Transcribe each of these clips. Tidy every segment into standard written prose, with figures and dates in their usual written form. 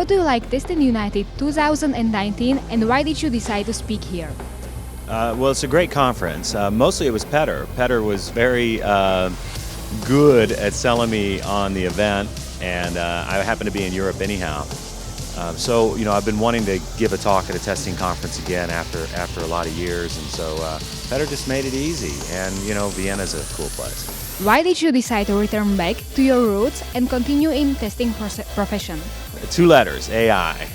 do you like Testing United 2019 and why did you decide to speak here? Well, it's a great conference. Mostly it was Petter. Petter was very good at selling me on the event, and I happen to be in Europe anyhow. So, I've been wanting to give a talk at a testing conference again after a lot of years, and so Petter just made it easy, and, Vienna's a cool place. Why did you decide to return back to your roots and continue in testing profession? 2 letters, AI.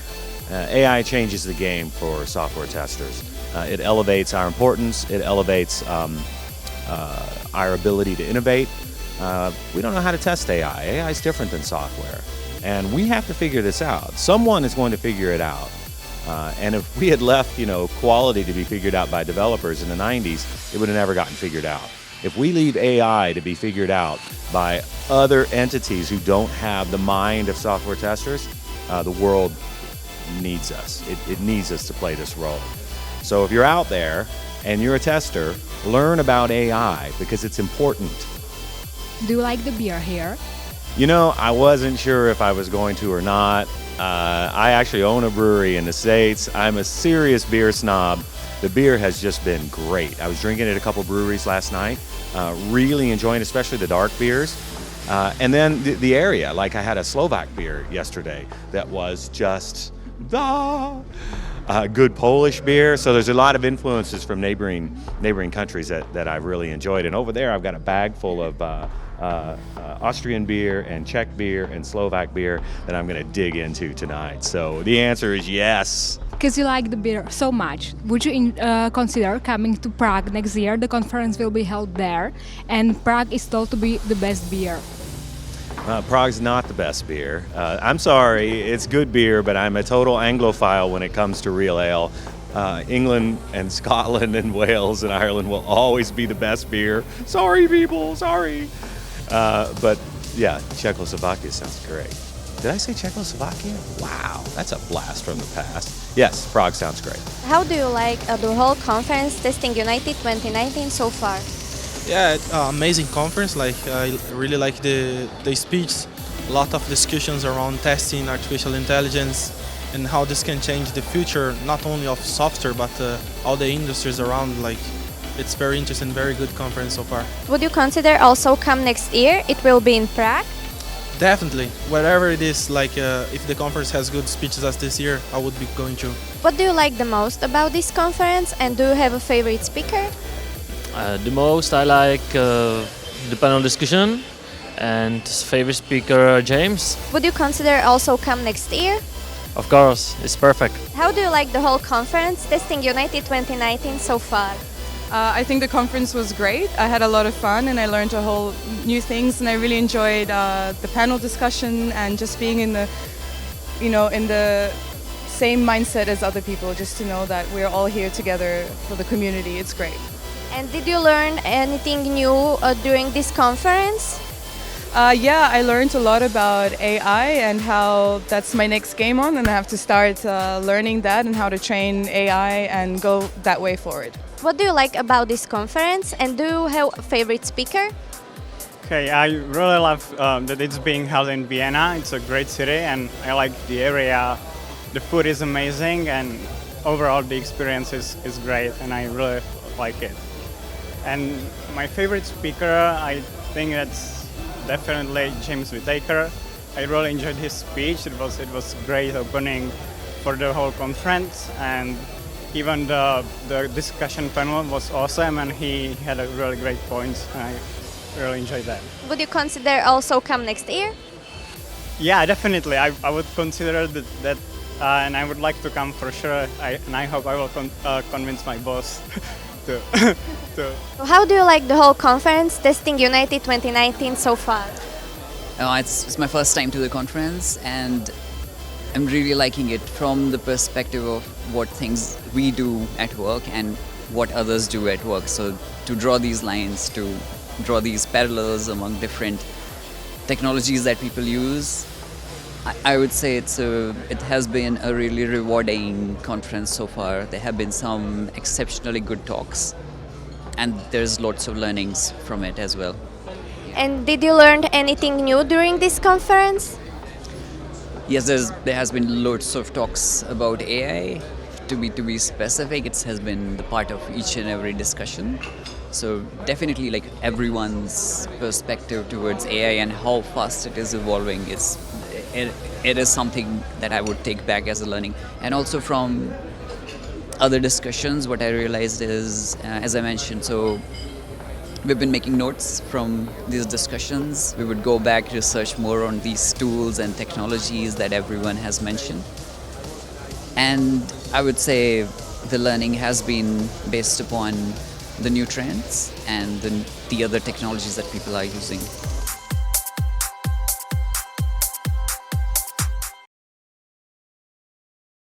AI changes the game for software testers. It elevates our importance. It elevates our ability to innovate. We don't know how to test AI. AI is different than software. And we have to figure this out. Someone is going to figure it out. And if we had left, quality to be figured out by developers in the 90s, it would have never gotten figured out. If we leave AI to be figured out by other entities who don't have the mind of software testers, the world needs us. It needs us to play this role. So if you're out there and you're a tester, learn about AI because it's important. Do you like the beer here? I wasn't sure if I was going to or not. I actually own a brewery in the States. I'm a serious beer snob. The beer has just been great. I was drinking at a couple breweries last night, really enjoying especially the dark beers. And then the area, like I had a Slovak beer yesterday that was just good Polish beer. So there's a lot of influences from neighboring countries that I've really enjoyed. And over there I've got a bag full of Austrian beer and Czech beer and Slovak beer that I'm going to dig into tonight. So the answer is yes. Because you like the beer so much, would you consider coming to Prague next year? The conference will be held there, and Prague is told to be the best beer. Prague's not the best beer. I'm sorry, it's good beer, but I'm a total Anglophile when it comes to real ale. England and Scotland and Wales and Ireland will always be the best beer. Sorry, people, sorry. But yeah, Czechoslovakia sounds great. Did I say Czechoslovakia? Wow, that's a blast from the past. Yes, Prague sounds great. How do you like the whole conference Testing United 2019 so far? Yeah, amazing conference. I really like the speech. A lot of discussions around testing, artificial intelligence, and how this can change the future, not only of software but all the industries around. It's very interesting, very good conference so far. Would you consider also come next year? It will be in Prague. Definitely, wherever it is. If the conference has good speeches as this year, I would be going to. What do you like the most about this conference, and do you have a favorite speaker? The most I like the panel discussion and favorite speaker James. Would you consider also come next year? Of course, it's perfect. How do you like the whole conference Testing United 2019 so far? I think the conference was great. I had a lot of fun and I learned a whole new things, and I really enjoyed the panel discussion and just being in the same mindset as other people, just to know that we're all here together for the community. It's great. And did you learn anything new during this conference? Yeah, I learned a lot about AI and how that's my next game on, and I have to start learning that and how to train AI and go that way forward. What do you like about this conference, and do you have a favorite speaker? Okay, I really love that it's being held in Vienna. It's a great city and I like the area. The food is amazing and overall the experience is great and I really like it. And my favorite speaker, I think that's definitely James Whittaker. I really enjoyed his speech. It was great opening for the whole conference, and even the discussion panel was awesome and he had a really great points. I really enjoyed that. Would you consider also come next year? Yeah, definitely. I would consider that and I would like to come for sure. And I hope I will convince my boss to. So how do you like the whole conference Testing United 2019 so far? It's my first time to the conference and I'm really liking it from the perspective of what things we do at work and what others do at work. So to draw these lines, to draw these parallels among different technologies that people use, I would say it has been a really rewarding conference so far. There have been some exceptionally good talks and there's lots of learnings from it as well. And did you learn anything new during this conference? Yes, there has been loads of talks about AI. To be specific, it has been the part of each and every discussion. So definitely, like everyone's perspective towards AI and how fast it is evolving it is something that I would take back as a learning. And also from other discussions, what I realized is, as I mentioned, so we've been making notes from these discussions. We would go back, research more on these tools and technologies that everyone has mentioned. And I would say the learning has been based upon the new trends and the other technologies that people are using.